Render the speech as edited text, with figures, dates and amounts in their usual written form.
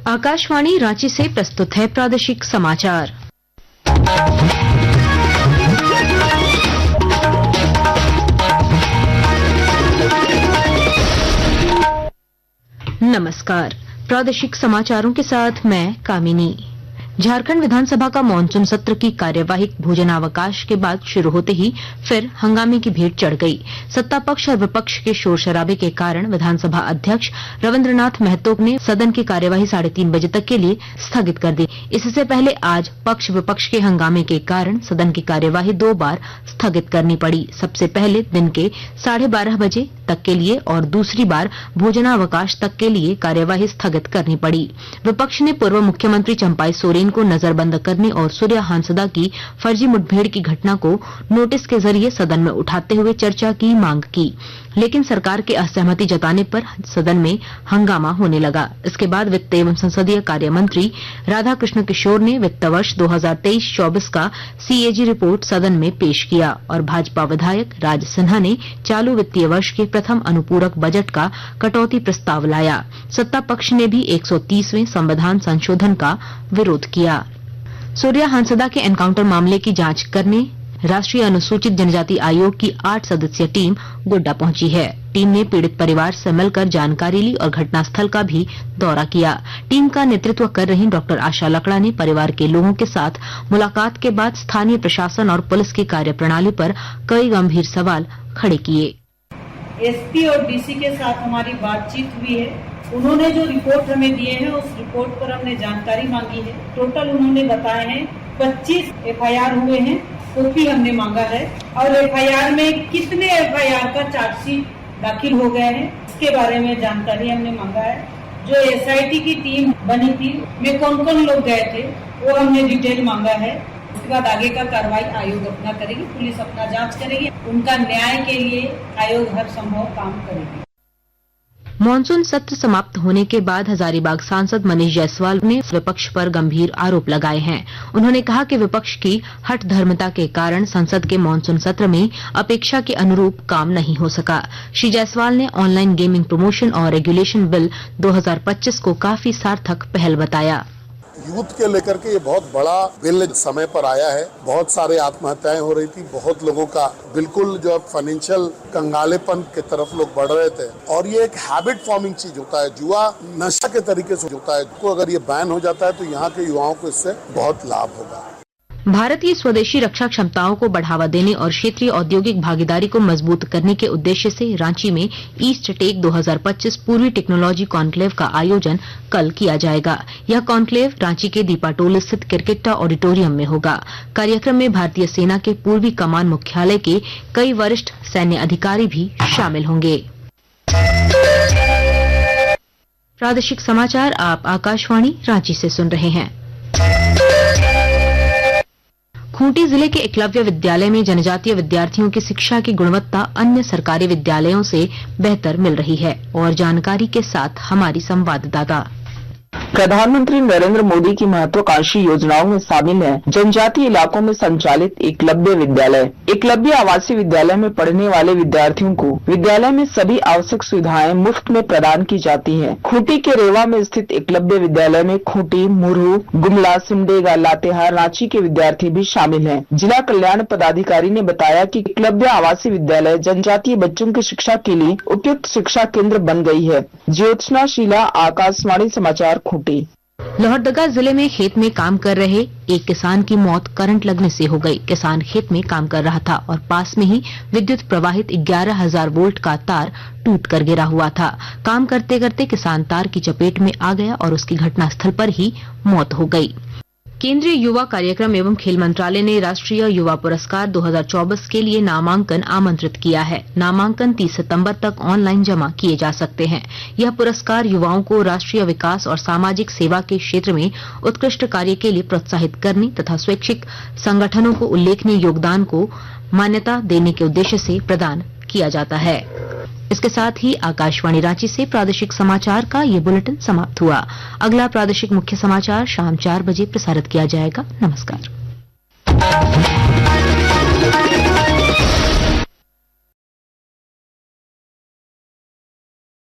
आकाशवाणी रांची से प्रस्तुत है प्रादेशिक समाचार। नमस्कार, प्रादेशिक समाचारों के साथ मैं कामिनी। झारखंड विधानसभा का मानसून सत्र की कार्यवाही भोजनावकाश के बाद शुरू होते ही फिर हंगामे की भीड़ चढ़ गई। सत्ता पक्ष और विपक्ष के शोर शराबे के कारण विधानसभा अध्यक्ष रविन्द्रनाथ महतो ने सदन की कार्यवाही 3:30 बजे तक के लिए स्थगित कर दी। इससे पहले आज पक्ष विपक्ष के हंगामे के कारण सदन की कार्यवाही 2 बार स्थगित करनी पड़ी। सबसे पहले दिन के 12:30 बजे तक के लिए और दूसरी बार भोजनावकाश तक के लिए कार्यवाही स्थगित करनी पड़ी। विपक्ष ने पूर्व मुख्यमंत्री चंपाई सोरेन को नजरबंद करने और सूर्या हांसदा की फर्जी मुठभेड़ की घटना को नोटिस के जरिए सदन में उठाते हुए चर्चा की मांग की, लेकिन सरकार के असहमति जताने पर सदन में हंगामा होने लगा। इसके बाद वित्त एवं संसदीय कार्य मंत्री राधाकृष्ण किशोर ने वित्त वर्ष 2023-24 का सीएजी रिपोर्ट सदन में पेश किया और भाजपा विधायक राज सिन्हा ने चालू वित्तीय वर्ष के प्रथम अनुपूरक बजट का कटौती प्रस्ताव लाया। सत्ता पक्ष ने भी 130वें संविधान संशोधन का विरोध किया। सूर्या हांसदा के एनकाउंटर मामले की जांच करने राष्ट्रीय अनुसूचित जनजाति आयोग की 8 सदस्यीय टीम गोड्डा पहुंची है। टीम ने पीड़ित परिवार से मिलकर जानकारी ली और घटनास्थल का भी दौरा किया। टीम का नेतृत्व कर रही डॉक्टर आशा लकड़ा ने परिवार के लोगों के साथ मुलाकात के बाद स्थानीय प्रशासन और पुलिस की कार्यप्रणाली पर कई गंभीर सवाल खड़े किए। एसपी और डीसी के साथ हमारी बातचीत हुई है। उन्होंने जो रिपोर्ट हमें दिए हैं उस रिपोर्ट पर हमने जानकारी मांगी है। टोटल उन्होंने बताए हैं 25 एफआईआर हुए हैं, कॉपी हमने मांगा है और एफआईआर में कितने एफआईआर का चार्जशीट दाखिल हो गए हैं इसके बारे में जानकारी हमने मांगा है। जो एसआईटी की टीम बनी थी में कौन कौन लोग गए थे वो हमने डिटेल मांगा है। उसके बाद आगे का कार्रवाई आयोग अपना करेगी, पुलिस अपना जांच करेगी, उनका न्याय के लिए आयोग हर संभव काम करेगी। मानसून सत्र समाप्त होने के बाद हजारीबाग सांसद मनीष जायसवाल ने विपक्ष पर गंभीर आरोप लगाए हैं। उन्होंने कहा कि विपक्ष की हठ धर्मता के कारण संसद के मानसून सत्र में अपेक्षा के अनुरूप काम नहीं हो सका। श्री जायसवाल ने ऑनलाइन गेमिंग प्रमोशन और रेगुलेशन बिल 2025 को काफी सार्थक पहल बताया। यूथ के लेकर के ये बहुत बड़ा बिल समय पर आया है। बहुत सारे आत्महत्याएं हो रही थी, बहुत लोगों का बिल्कुल जो फाइनेंशियल कंगालेपन के तरफ लोग बढ़ रहे थे और ये एक हैबिट फॉर्मिंग चीज होता है, जुआ नशा के तरीके से होता है। को अगर ये बैन हो जाता है तो यहाँ के युवाओं को इससे बहुत लाभ होगा। भारतीय स्वदेशी रक्षा क्षमताओं को बढ़ावा देने और क्षेत्रीय औद्योगिक भागीदारी को मजबूत करने के उद्देश्य से रांची में ईस्ट टेक 2025 पूर्वी टेक्नोलॉजी कॉन्क्लेव का आयोजन कल किया जाएगा। यह कॉन्क्लेव रांची के दीपाटोल स्थित क्रिकेटा ऑडिटोरियम में होगा। कार्यक्रम में भारतीय सेना के पूर्वी कमान मुख्यालय के कई वरिष्ठ सैन्य अधिकारी भी शामिल होंगे। प्रादेशिक समाचार आप आकाशवाणी रांची से सुन रहे हैं। खूंटी जिले के एकलव्य विद्यालय में जनजातीय विद्यार्थियों की शिक्षा की गुणवत्ता अन्य सरकारी विद्यालयों से बेहतर मिल रही है और जानकारी के साथ हमारी संवाददाता। प्रधानमंत्री नरेंद्र मोदी की महत्वाकांक्षी योजनाओं में शामिल है जनजातीय इलाकों में संचालित एकलव्य विद्यालय। एकलव्य आवासीय विद्यालय में पढ़ने वाले विद्यार्थियों को विद्यालय में सभी आवश्यक सुविधाएं मुफ्त में प्रदान की जाती हैं। खूंटी के रेवा में स्थित एकलव्य विद्यालय में खूंटी, मुरहू, गुमला, सिमडेगा, लातेहार, रांची के विद्यार्थी भी शामिल हैं। जिला कल्याण पदाधिकारी ने बताया कि एकलव्य आवासीय विद्यालय जनजातीय बच्चों की शिक्षा के लिए उपयुक्त शिक्षा केंद्र बन गई है। ज्योत्सना शीला, आकाशवाणी समाचार, खूंटी। लोहरदगा जिले में खेत में काम कर रहे एक किसान की मौत करंट लगने से हो गई। किसान खेत में काम कर रहा था और पास में ही विद्युत प्रवाहित 11,000 वोल्ट का तार टूट कर गिरा हुआ था। काम करते करते किसान तार की चपेट में आ गया और उसकी घटनास्थल पर ही मौत हो गई। केंद्रीय युवा कार्यक्रम एवं खेल मंत्रालय ने राष्ट्रीय युवा पुरस्कार 2024 के लिए नामांकन आमंत्रित किया है। नामांकन 30 सितंबर तक ऑनलाइन जमा किए जा सकते हैं। यह पुरस्कार युवाओं को राष्ट्रीय विकास और सामाजिक सेवा के क्षेत्र में उत्कृष्ट कार्य के लिए प्रोत्साहित करने तथा स्वैच्छिक संगठनों को उल्लेखनीय योगदान को मान्यता देने के उद्देश्य से प्रदान किया जाता है। इसके साथ ही आकाशवाणी रांची से प्रादेशिक समाचार का ये बुलेटिन समाप्त हुआ। अगला प्रादेशिक मुख्य समाचार शाम 4 बजे प्रसारित किया जाएगा। नमस्कार।